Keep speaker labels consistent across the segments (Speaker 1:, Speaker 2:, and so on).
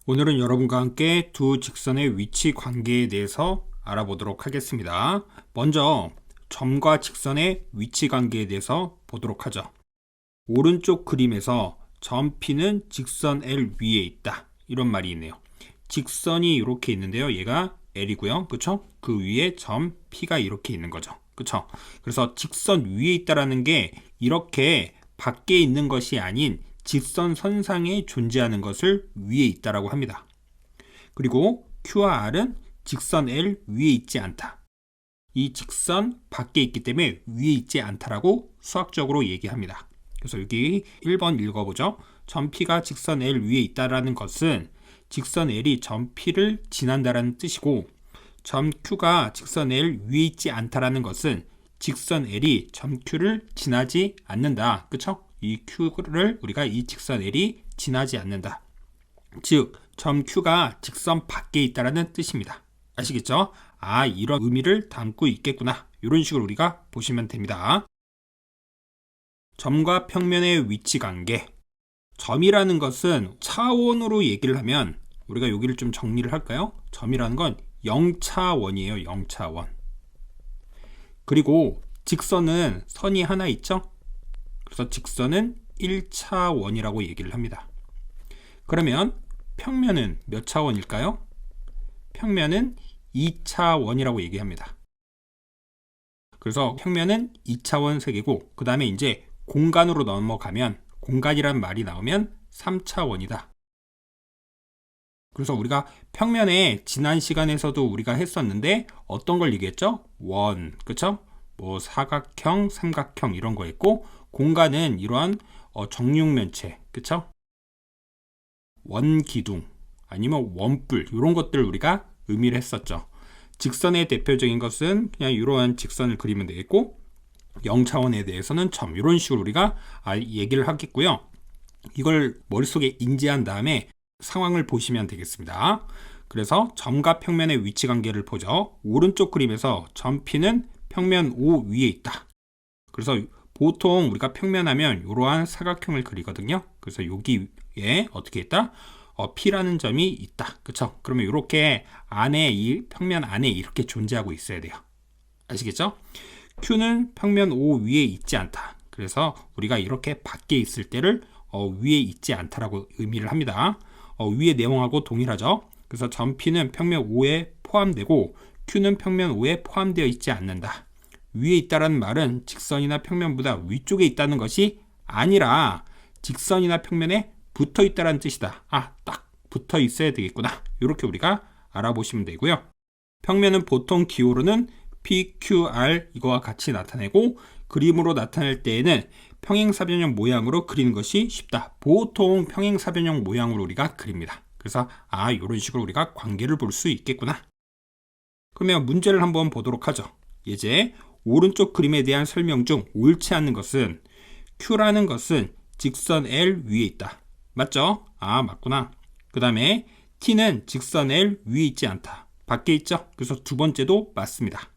Speaker 1: 오늘은 여러분과 함께 두 직선의 위치 관계에 대해서 알아보도록 하겠습니다. 먼저 점과 직선의 위치 관계에 대해서 보도록 하죠. 오른쪽 그림에서 점 P는 직선 L 위에 있다, 이런 말이 있네요. 직선이 이렇게 있는데요, 얘가 L이고요, 그쵸? 그 위에 점 P가 이렇게 있는 거죠, 그쵸? 그래서 직선 위에 있다라는 게 이렇게 밖에 있는 것이 아닌 직선선상에 존재하는 것을 위에 있다라고 합니다. 그리고 Q와 R은 직선 L 위에 있지 않다. 이 직선 밖에 있기 때문에 위에 있지 않다라고 수학적으로 얘기합니다. 그래서 여기 1번 읽어보죠. 점 P가 직선 L 위에 있다라는 것은 직선 L이 점 P를 지난다라는 뜻이고, 점 Q가 직선 L 위에 있지 않다라는 것은 직선 L이 점 Q를 지나지 않는다. 그쵸? 이 Q를 우리가 이 직선 L이 지나지 않는다. 즉, 점 Q가 직선 밖에 있다라는 뜻입니다. 아시겠죠? 아, 이런 의미를 담고 있겠구나. 이런 식으로 우리가 보시면 됩니다. 점과 평면의 위치 관계. 점이라는 것은 차원으로 얘기를 하면 우리가 여기를 좀 정리를 할까요? 점이라는 건 0차원이에요. 0차원. 그리고 직선은 선이 하나 있죠? 그래서 직선은 1차원이라고 얘기를 합니다. 그러면 평면은 몇 차원일까요? 평면은 2차원이라고 얘기합니다. 그래서 평면은 2차원 세계고, 그 다음에 이제 공간으로 넘어가면, 공간이란 말이 나오면 3차원이다. 그래서 우리가 평면에 지난 시간에서도 우리가 했었는데 어떤 걸 얘기했죠? 원, 그쵸? 뭐 사각형, 삼각형 이런 거 했고, 공간은 이러한 정육면체, 그쵸? 원기둥 아니면 원뿔, 이런 것들을 우리가 의미를 했었죠. 직선의 대표적인 것은 그냥 이러한 직선을 그리면 되겠고, 0차원에 대해서는 점, 이런 식으로 우리가 얘기를 하겠고요. 이걸 머릿속에 인지한 다음에 상황을 보시면 되겠습니다. 그래서 점과 평면의 위치 관계를 보죠. 오른쪽 그림에서 점 P는 평면 O 위에 있다. 그래서 보통 우리가 평면하면 이러한 사각형을 그리거든요. 그래서 여기에 어떻게 있다? P라는 점이 있다. 그쵸? 그러면 이렇게 안에, 이 평면 안에 이렇게 존재하고 있어야 돼요. 아시겠죠? Q는 평면 O 위에 있지 않다. 그래서 우리가 이렇게 밖에 있을 때를 위에 있지 않다라고 의미를 합니다. 위의 내용하고 동일하죠. 그래서 점 P는 평면 O에 포함되고 Q는 평면 O에 포함되어 있지 않는다. 위에 있다라는 말은 직선이나 평면보다 위쪽에 있다는 것이 아니라 직선이나 평면에 붙어 있다라는 뜻이다. 아, 딱 붙어 있어야 되겠구나. 이렇게 우리가 알아보시면 되고요. 평면은 보통 기호로는 PQR 이거와 같이 나타내고, 그림으로 나타낼 때에는 평행사변형 모양으로 그리는 것이 쉽다. 보통 평행사변형 모양으로 우리가 그립니다. 그래서 이런 식으로 우리가 관계를 볼 수 있겠구나. 그러면 문제를 한번 보도록 하죠. 이제 오른쪽 그림에 대한 설명 중 옳지 않는 것은 Q라는 것은 직선 L 위에 있다. 맞죠? 맞구나. 그 다음에 T는 직선 L 위에 있지 않다. 밖에 있죠? 그래서 두 번째도 맞습니다.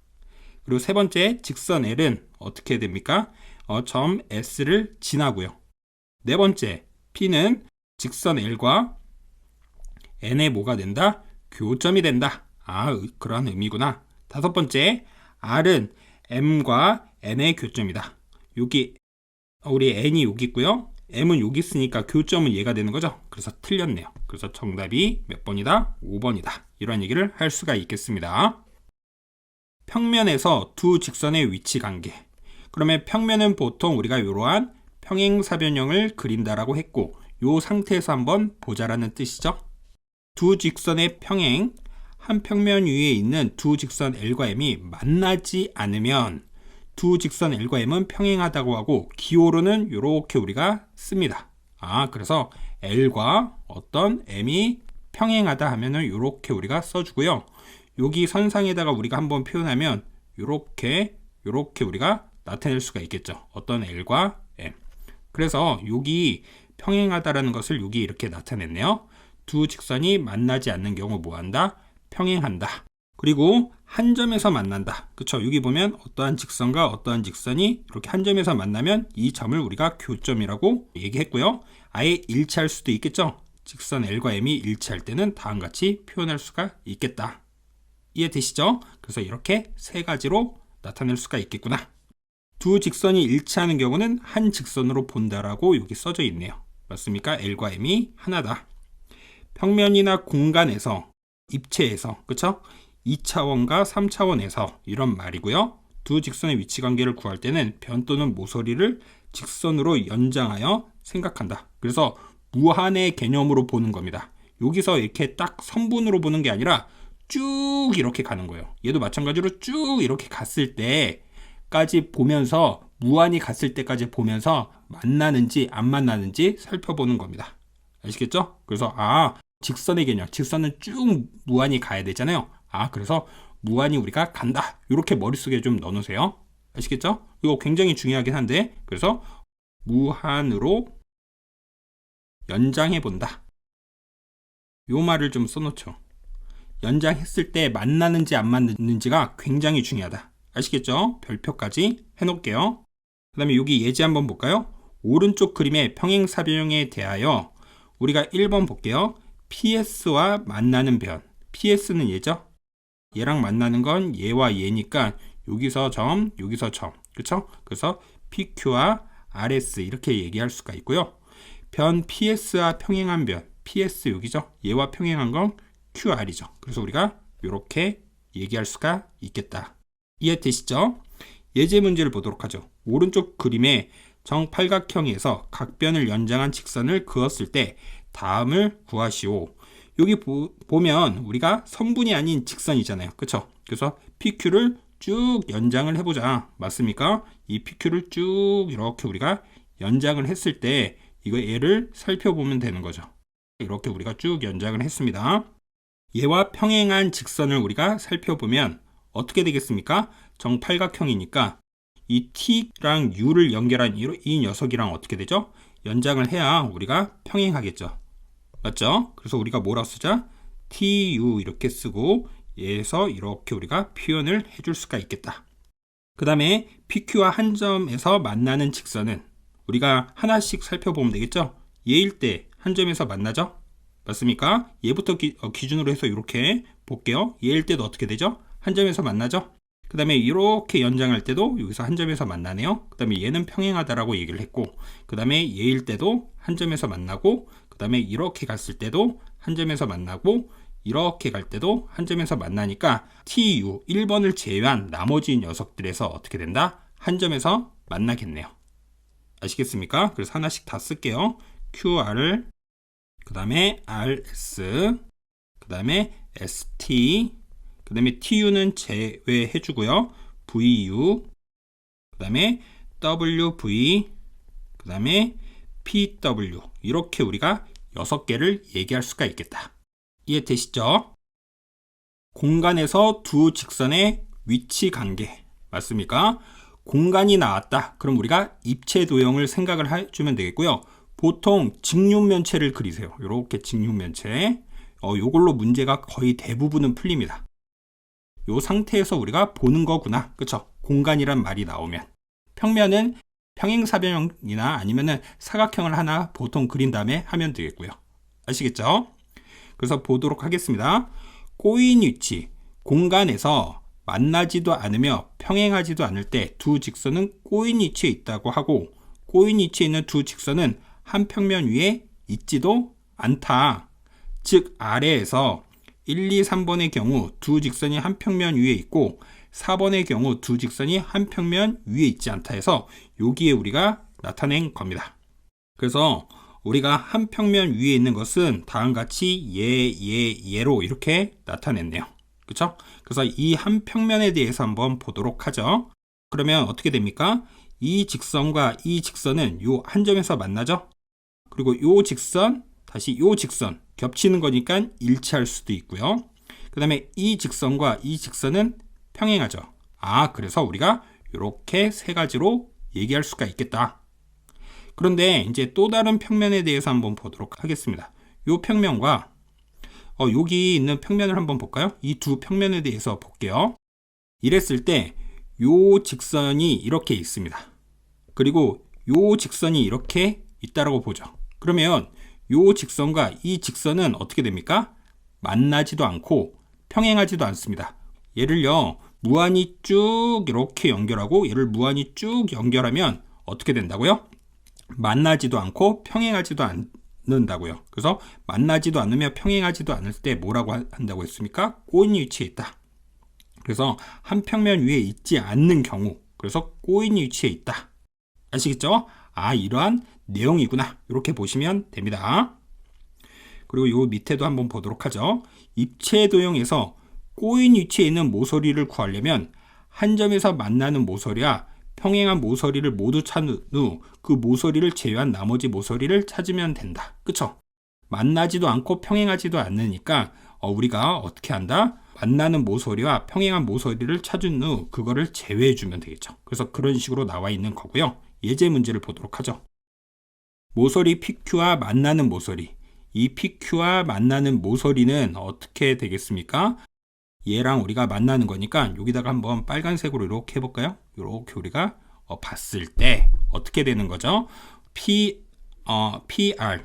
Speaker 1: 그리고 세 번째, 직선 L은 어떻게 됩니까? 점 S를 지나고요. 네 번째, P는 직선 L과 N의 뭐가 된다? 교점이 된다. 그런 의미구나. 다섯 번째, R은 M과 N의 교점이다. 여기 우리 N이 여기 있고요, M은 여기 있으니까 교점은 얘가 되는 거죠. 그래서 틀렸네요. 그래서 정답이 몇 번이다? 5번이다. 이런 얘기를 할 수가 있겠습니다. 평면에서 두 직선의 위치 관계. 그러면 평면은 보통 우리가 이러한 평행사변형을 그린다라고 했고, 이 상태에서 한번 보자라는 뜻이죠. 두 직선의 평행, 한 평면 위에 있는 두 직선 L과 M이 만나지 않으면 두 직선 L과 M은 평행하다고 하고, 기호로는 이렇게 우리가 씁니다. 그래서 L과 어떤 M이 평행하다 하면은 이렇게 우리가 써주고요. 여기 선상에다가 우리가 한번 표현하면 이렇게 우리가 나타낼 수가 있겠죠. 어떤 L과 M. 그래서 여기 평행하다라는 것을 여기 이렇게 나타냈네요. 두 직선이 만나지 않는 경우 뭐한다? 평행한다. 그리고 한 점에서 만난다. 그쵸? 여기 보면 어떠한 직선과 어떠한 직선이 이렇게 한 점에서 만나면 이 점을 우리가 교점이라고 얘기했고요. 아예 일치할 수도 있겠죠? 직선 L과 M이 일치할 때는 다음과 같이 표현할 수가 있겠다. 이해되시죠? 그래서 이렇게 세 가지로 나타낼 수가 있겠구나. 두 직선이 일치하는 경우는 한 직선으로 본다라고 여기 써져 있네요. 맞습니까? L과 M이 하나다. 평면이나 공간에서, 입체에서, 그쵸? 2차원과 3차원에서 이런 말이고요. 두 직선의 위치 관계를 구할 때는 변 또는 모서리를 직선으로 연장하여 생각한다. 그래서 무한의 개념으로 보는 겁니다. 여기서 이렇게 딱 선분으로 보는 게 아니라 쭉 이렇게 가는 거예요. 얘도 마찬가지로 쭉 이렇게 갔을 때까지 보면서, 무한히 갔을 때까지 보면서 만나는지 안 만나는지 살펴보는 겁니다. 아시겠죠? 그래서 직선의 개념, 직선은 쭉 무한히 가야 되잖아요. 그래서 무한히 우리가 간다. 이렇게 머릿속에 좀 넣어놓으세요. 아시겠죠? 이거 굉장히 중요하긴 한데, 그래서 무한으로 연장해 본다. 요 말을 좀 써놓죠. 연장했을 때 만나는지 안 만나는지가 굉장히 중요하다. 아시겠죠? 별표까지 해놓을게요. 그 다음에 여기 예제 한번 볼까요? 오른쪽 그림의 평행사변형에 대하여 우리가 1번 볼게요. PS와 만나는 변. PS는 얘죠? 얘랑 만나는 건 얘와 얘니까 여기서 점, 여기서 점. 그쵸? 그래서 PQ와 RS 이렇게 얘기할 수가 있고요. 변 PS와 평행한 변. PS 여기죠? 얘와 평행한 건 QR이죠. 그래서 우리가 이렇게 얘기할 수가 있겠다. 이해되시죠? 예제 문제를 보도록 하죠. 오른쪽 그림의 정팔각형에서 각변을 연장한 직선을 그었을 때 다음을 구하시오. 여기 보면 우리가 선분이 아닌 직선이잖아요. 그쵸? 그래서 PQ를 쭉 연장을 해보자. 맞습니까? 이 PQ를 쭉 이렇게 우리가 연장을 했을 때 이거 얘를 살펴보면 되는 거죠. 이렇게 우리가 쭉 연장을 했습니다. 얘와 평행한 직선을 우리가 살펴보면 어떻게 되겠습니까? 정팔각형이니까 이 T랑 U를 연결한 이 녀석이랑 어떻게 되죠? 연장을 해야 우리가 평행하겠죠. 맞죠? 그래서 우리가 뭐라고 쓰자? TU 이렇게 쓰고 얘에서 이렇게 우리가 표현을 해줄 수가 있겠다. 그 다음에 PQ와 한 점에서 만나는 직선은 우리가 하나씩 살펴보면 되겠죠? 얘일 때 한 점에서 만나죠? 맞습니까? 얘부터 기준으로 해서 이렇게 볼게요. 얘일 때도 어떻게 되죠? 한 점에서 만나죠? 그 다음에 이렇게 연장할 때도 여기서 한 점에서 만나네요. 그 다음에 얘는 평행하다라고 얘기를 했고, 그 다음에 얘일 때도 한 점에서 만나고, 그 다음에 이렇게 갔을 때도 한 점에서 만나고, 이렇게 갈 때도 한 점에서 만나니까 TU 1번을 제외한 나머지 녀석들에서 어떻게 된다? 한 점에서 만나겠네요. 아시겠습니까? 그래서 하나씩 다 쓸게요. QR, 그 다음에 RS, 그 다음에 ST, 그 다음에 TU는 제외해주고요. VU, 그 다음에 WV, 그 다음에 PW. 이렇게 우리가 6개를 얘기할 수가 있겠다. 이해되시죠? 공간에서 두 직선의 위치 관계. 맞습니까? 공간이 나왔다. 그럼 우리가 입체 도형을 생각을 해주면 되겠고요. 보통 직육면체를 그리세요. 이렇게 직육면체. 요걸로 문제가 거의 대부분은 풀립니다. 요 상태에서 우리가 보는 거구나. 그쵸? 공간이란 말이 나오면. 평면은 평행사변형이나 아니면은 사각형을 하나 보통 그린 다음에 하면 되겠고요. 아시겠죠? 그래서 보도록 하겠습니다. 꼬인 위치, 공간에서 만나지도 않으며 평행하지도 않을 때 두 직선은 꼬인 위치에 있다고 하고, 꼬인 위치에 있는 두 직선은 한 평면 위에 있지도 않다. 즉 아래에서 1, 2, 3번의 경우 두 직선이 한 평면 위에 있고 4번의 경우 두 직선이 한 평면 위에 있지 않다 해서 여기에 우리가 나타낸 겁니다. 그래서 우리가 한 평면 위에 있는 것은 다음과 같이 얘로 이렇게 나타냈네요. 그렇죠? 그래서 이 한 평면에 대해서 한번 보도록 하죠. 그러면 어떻게 됩니까? 이 직선과 이 직선은 요 한 점에서 만나죠? 그리고 요 직선, 다시 요 직선 겹치는 거니까 일치할 수도 있고요. 그 다음에 이 직선과 이 직선은 평행하죠. 그래서 우리가 이렇게 세 가지로 얘기할 수가 있겠다. 그런데 이제 또 다른 평면에 대해서 한번 보도록 하겠습니다. 요 평면과 여기 있는 평면을 한번 볼까요? 이 두 평면에 대해서 볼게요. 이랬을 때 요 직선이 이렇게 있습니다. 그리고 요 직선이 이렇게 있다라고 보죠. 그러면 요 직선과 이 직선은 어떻게 됩니까? 만나지도 않고 평행하지도 않습니다. 얘를요, 무한히 쭉 이렇게 연결하고 얘를 무한히 쭉 연결하면 어떻게 된다고요? 만나지도 않고 평행하지도 않는다고요. 그래서 만나지도 않으며 평행하지도 않을 때 뭐라고 한다고 했습니까? 꼬인 위치에 있다. 그래서 한 평면 위에 있지 않는 경우, 그래서 꼬인 위치에 있다. 아시겠죠? 아, 이러한 내용이구나. 이렇게 보시면 됩니다. 그리고 요 밑에도 한번 보도록 하죠. 입체 도형에서 꼬인 위치에 있는 모서리를 구하려면 한 점에서 만나는 모서리와 평행한 모서리를 모두 찾은 후 그 모서리를 제외한 나머지 모서리를 찾으면 된다. 그쵸? 만나지도 않고 평행하지도 않으니까 우리가 어떻게 한다? 만나는 모서리와 평행한 모서리를 찾은 후 그거를 제외해 주면 되겠죠. 그래서 그런 식으로 나와 있는 거고요. 예제 문제를 보도록 하죠. 모서리 PQ와 만나는 모서리, 이 PQ와 만나는 모서리는 어떻게 되겠습니까? 얘랑 우리가 만나는 거니까 여기다가 한번 빨간색으로 이렇게 해볼까요? 이렇게 우리가 봤을 때 어떻게 되는 거죠? PR,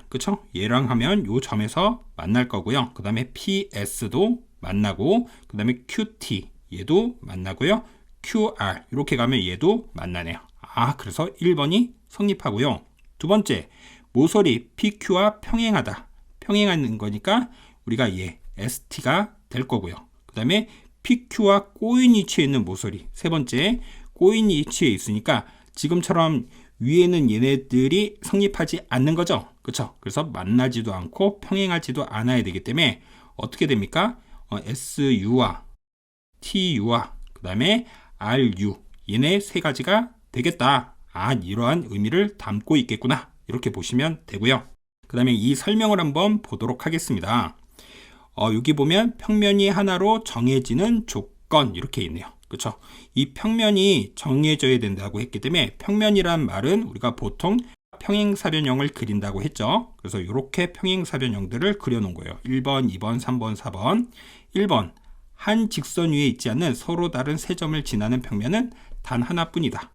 Speaker 1: 그쵸? 얘랑 하면 요 점에서 만날 거고요. 그 다음에 PS도 만나고, 그 다음에 QT, 얘도 만나고요. QR, 이렇게 가면 얘도 만나네요. 아, 그래서 1번이 성립하고요. 두 번째, 모서리 PQ와 평행하다. 평행하는 거니까 우리가 얘 ST가 될 거고요. 그 다음에 PQ와 꼬인 위치에 있는 모서리. 세 번째, 꼬인 위치에 있으니까 지금처럼 위에는 얘네들이 성립하지 않는 거죠. 그쵸? 그래서 만나지도 않고 평행하지도 않아야 되기 때문에 어떻게 됩니까? SU와 TU와 그 다음에 RU, 얘네 세 가지가 되겠다. 아, 이러한 의미를 담고 있겠구나. 이렇게 보시면 되고요. 그 다음에 이 설명을 한번 보도록 하겠습니다. 여기 보면 평면이 하나로 정해지는 조건, 이렇게 있네요. 그렇죠? 이 평면이 정해져야 된다고 했기 때문에 평면이란 말은 우리가 보통 평행사변형을 그린다고 했죠. 그래서 이렇게 평행사변형들을 그려놓은 거예요. 1번, 2번, 3번, 4번. 1번, 한 직선 위에 있지 않는 서로 다른 세 점을 지나는 평면은 단 하나뿐이다.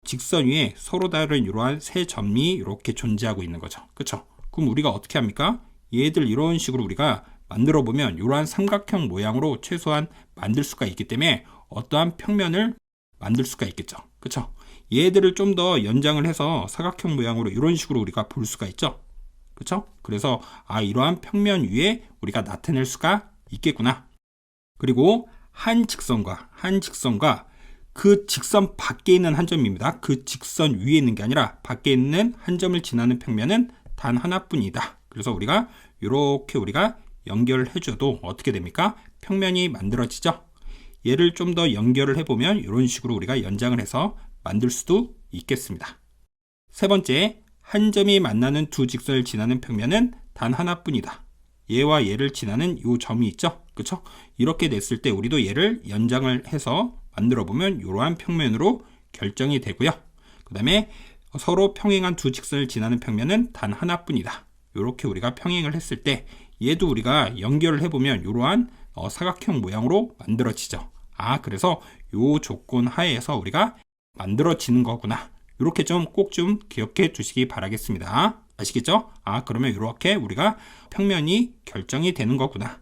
Speaker 1: 직선 위에 서로 다른 이러한 세 점이 이렇게 존재하고 있는 거죠. 그렇죠? 그럼 우리가 어떻게 합니까? 얘들 이런 식으로 우리가 만들어 보면 이러한 삼각형 모양으로 최소한 만들 수가 있기 때문에 어떠한 평면을 만들 수가 있겠죠. 그쵸? 얘들을 좀 더 연장을 해서 사각형 모양으로 이런 식으로 우리가 볼 수가 있죠. 그쵸? 그래서 이러한 평면 위에 우리가 나타낼 수가 있겠구나. 그리고 한 직선과 그 직선 밖에 있는 한 점입니다. 그 직선 위에 있는 게 아니라 밖에 있는 한 점을 지나는 평면은 단 하나뿐이다. 그래서 우리가 이렇게 우리가 연결을 해줘도 어떻게 됩니까? 평면이 만들어지죠. 얘를 좀 더 연결을 해보면 이런 식으로 우리가 연장을 해서 만들 수도 있겠습니다. 세 번째, 한 점이 만나는 두 직선을 지나는 평면은 단 하나뿐이다. 얘와 얘를 지나는 이 점이 있죠. 그렇죠? 이렇게 냈을 때 우리도 얘를 연장을 해서 만들어 보면 이러한 평면으로 결정이 되고요. 그 다음에 서로 평행한 두 직선을 지나는 평면은 단 하나뿐이다. 이렇게 우리가 평행을 했을 때 얘도 우리가 연결을 해보면 이러한 사각형 모양으로 만들어지죠. 그래서 이 조건 하에서 우리가 만들어지는 거구나. 이렇게 좀 꼭 좀 기억해 두시기 바라겠습니다. 아시겠죠? 그러면 이렇게 우리가 평면이 결정이 되는 거구나.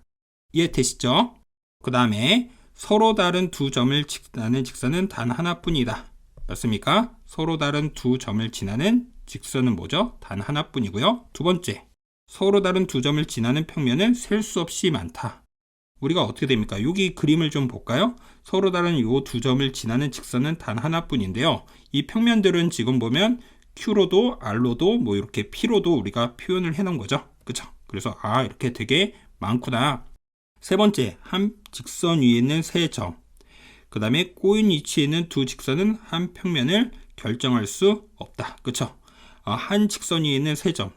Speaker 1: 이해되시죠? 그 다음에 서로 다른 두 점을 지나는 직선은 단 하나뿐이다. 맞습니까? 서로 다른 두 점을 지나는 직선은 뭐죠? 단 하나뿐이고요. 두 번째, 서로 다른 두 점을 지나는 평면은 셀 수 없이 많다. 우리가 어떻게 됩니까? 여기 그림을 좀 볼까요? 서로 다른 이 두 점을 지나는 직선은 단 하나뿐인데요. 이 평면들은 지금 보면 Q로도 R로도 뭐 이렇게 P로도 우리가 표현을 해 놓은 거죠. 그쵸? 그래서 이렇게 되게 많구나. 세 번째, 한 직선 위에 있는 세 점. 그 다음에 꼬인 위치에 있는 두 직선은 한 평면을 결정할 수 없다. 그쵸? 한 직선 위에 있는 세 점.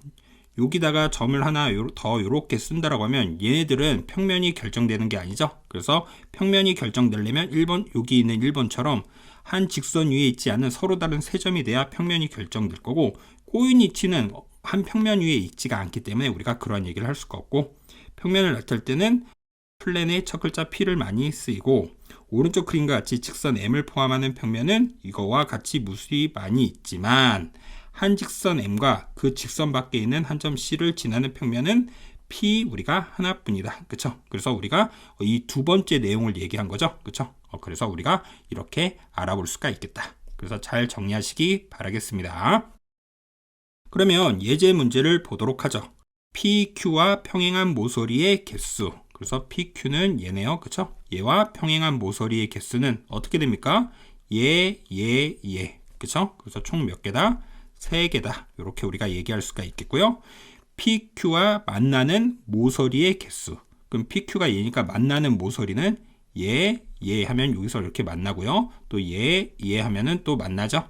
Speaker 1: 여기다가 점을 하나 더 이렇게 쓴다라고 하면 얘네들은 평면이 결정되는 게 아니죠. 그래서 평면이 결정되려면 1번, 여기 있는 1번처럼 한 직선 위에 있지 않은 서로 다른 세 점이 돼야 평면이 결정될 거고, 꼬인 위치는 한 평면 위에 있지가 않기 때문에 우리가 그런 얘기를 할 수가 없고, 평면을 나타낼 때는 플랜의 첫 글자 P를 많이 쓰이고, 오른쪽 그림과 같이 직선 M을 포함하는 평면은 이거와 같이 무수히 많이 있지만, 한 직선 M과 그 직선 밖에 있는 한 점 C를 지나는 평면은 P 우리가 하나뿐이다. 그쵸? 그래서 우리가 이 두 번째 내용을 얘기한 거죠. 그쵸? 그래서 우리가 이렇게 알아볼 수가 있겠다. 그래서 잘 정리하시기 바라겠습니다. 그러면 예제 문제를 보도록 하죠. PQ와 평행한 모서리의 개수. 그래서 PQ는 얘네요. 그쵸? 얘와 평행한 모서리의 개수는 어떻게 됩니까? 얘. 그쵸? 그래서 총 몇 개다? 3개다. 이렇게 우리가 얘기할 수가 있겠고요. PQ와 만나는 모서리의 개수. 그럼 PQ가 얘니까 만나는 모서리는 얘 하면 여기서 이렇게 만나고요. 또 얘 하면은 또 만나죠.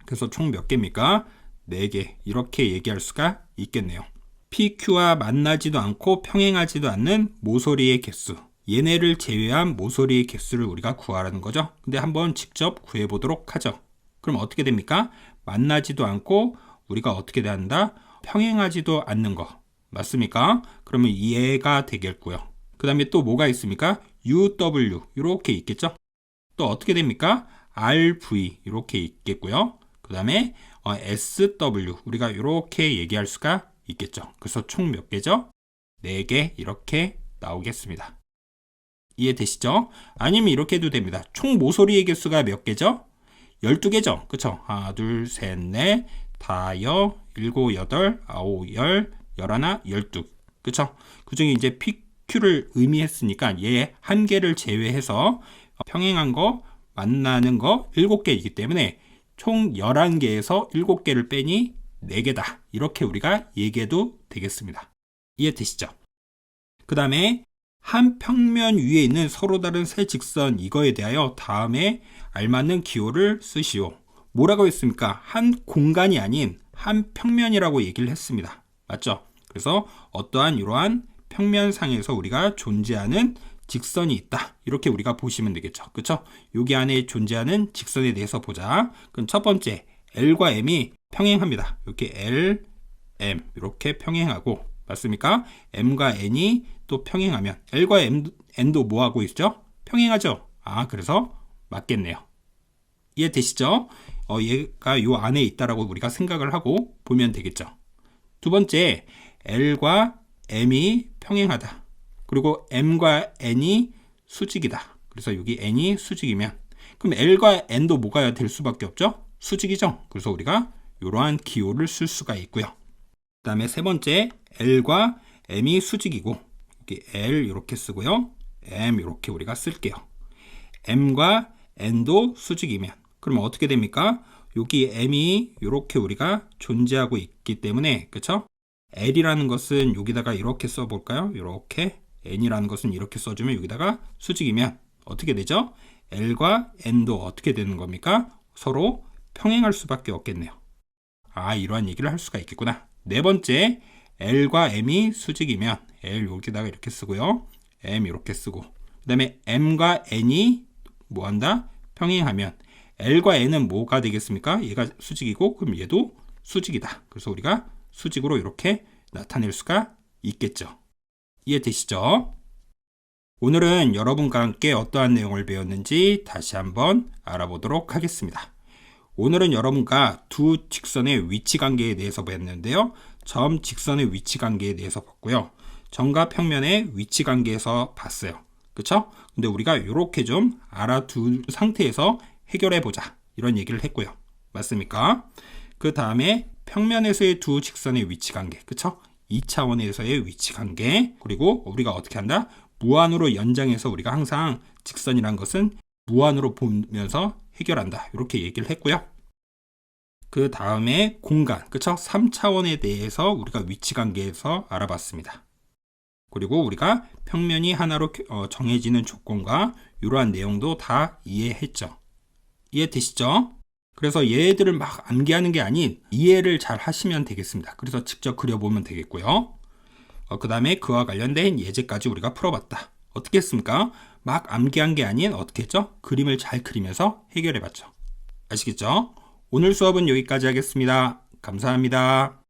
Speaker 1: 그래서 총 몇 개입니까? 4개. 이렇게 얘기할 수가 있겠네요. PQ와 만나지도 않고 평행하지도 않는 모서리의 개수. 얘네를 제외한 모서리의 개수를 우리가 구하라는 거죠. 근데 한번 직접 구해보도록 하죠. 그럼 어떻게 됩니까? 만나지도 않고 우리가 어떻게 한다? 평행하지도 않는 거. 맞습니까? 그러면 얘가 되겠고요. 그 다음에 또 뭐가 있습니까? UW 이렇게 있겠죠. 또 어떻게 됩니까? RV 이렇게 있겠고요. 그 다음에 SW 우리가 이렇게 얘기할 수가 있겠죠. 그래서 총 몇 개죠? 4개 이렇게 나오겠습니다. 이해되시죠? 아니면 이렇게 해도 됩니다. 총 모서리의 개수가 몇 개죠? 12개죠. 그쵸? 하나, 둘, 셋, 넷, 다여, 일곱, 여덟, 아홉, 열, 열하나, 12. 그쵸? 그 중에 이제 PQ를 의미했으니까 얘 한 개를 제외해서 평행한 거, 만나는 거 7개이기 때문에 총 11개에서 7개를 빼니 4개다. 이렇게 우리가 얘기해도 되겠습니다. 이해되시죠? 그 다음에 한 평면 위에 있는 서로 다른 세 직선 이거에 대하여 다음에 알맞는 기호를 쓰시오. 뭐라고 했습니까? 한 공간이 아닌 한 평면이라고 얘기를 했습니다. 맞죠? 그래서 어떠한 이러한 평면상에서 우리가 존재하는 직선이 있다. 이렇게 우리가 보시면 되겠죠. 그쵸? 여기 안에 존재하는 직선에 대해서 보자. 그럼 첫 번째 L과 M이 평행합니다. 이렇게 L, M 이렇게 평행하고 맞습니까? M과 N이 또 평행하면 L과 N도 뭐하고 있죠? 평행하죠? 그래서 맞겠네요. 이해되시죠? 얘가 요 안에 있다라고 우리가 생각을 하고 보면 되겠죠. 두 번째, L과 M이 평행하다. 그리고 M과 N이 수직이다. 그래서 여기 N이 수직이면 그럼 L과 N도 뭐가 될 수밖에 없죠? 수직이죠. 그래서 우리가 이러한 기호를 쓸 수가 있고요. 그 다음에 세 번째, L과 M이 수직이고 여기 L 이렇게 쓰고요. M 이렇게 우리가 쓸게요. M과 N도 수직이면 그러면 어떻게 됩니까? 여기 M이 이렇게 우리가 존재하고 있기 때문에 그쵸? L이라는 것은 여기다가 이렇게 써볼까요? 이렇게 N이라는 것은 이렇게 써주면 여기다가 수직이면 어떻게 되죠? L과 N도 어떻게 되는 겁니까? 서로 평행할 수밖에 없겠네요. 이러한 얘기를 할 수가 있겠구나. 네 번째, L과 M이 수직이면 L 여기다가 이렇게 쓰고요. M 이렇게 쓰고 그 다음에 M과 N이 뭐한다? 평행하면 L과 N은 뭐가 되겠습니까? 얘가 수직이고 그럼 얘도 수직이다. 그래서 우리가 수직으로 이렇게 나타낼 수가 있겠죠. 이해되시죠? 오늘은 여러분과 함께 어떠한 내용을 배웠는지 다시 한번 알아보도록 하겠습니다. 오늘은 여러분과 두 직선의 위치 관계에 대해서 배웠는데요. 점 직선의 위치 관계에 대해서 봤고요. 점과 평면의 위치 관계에서 봤어요. 그쵸? 근데 우리가 이렇게 좀 알아둔 상태에서 해결해 보자. 이런 얘기를 했고요. 맞습니까? 그 다음에 평면에서의 두 직선의 위치 관계. 그쵸? 2차원에서의 위치 관계. 그리고 우리가 어떻게 한다? 무한으로 연장해서 우리가 항상 직선이란 것은 무한으로 보면서 해결한다. 이렇게 얘기를 했고요. 그 다음에 공간. 그쵸? 3차원에 대해서 우리가 위치 관계에서 알아봤습니다. 그리고 우리가 평면이 하나로 정해지는 조건과 이러한 내용도 다 이해했죠. 이해되시죠? 그래서 얘들을 막 암기하는 게 아닌 이해를 잘 하시면 되겠습니다. 그래서 직접 그려보면 되겠고요. 그 다음에 그와 관련된 예제까지 우리가 풀어봤다. 어떻게 했습니까? 막 암기한 게 아닌 어떻게 했죠? 그림을 잘 그리면서 해결해봤죠. 아시겠죠? 오늘 수업은 여기까지 하겠습니다. 감사합니다.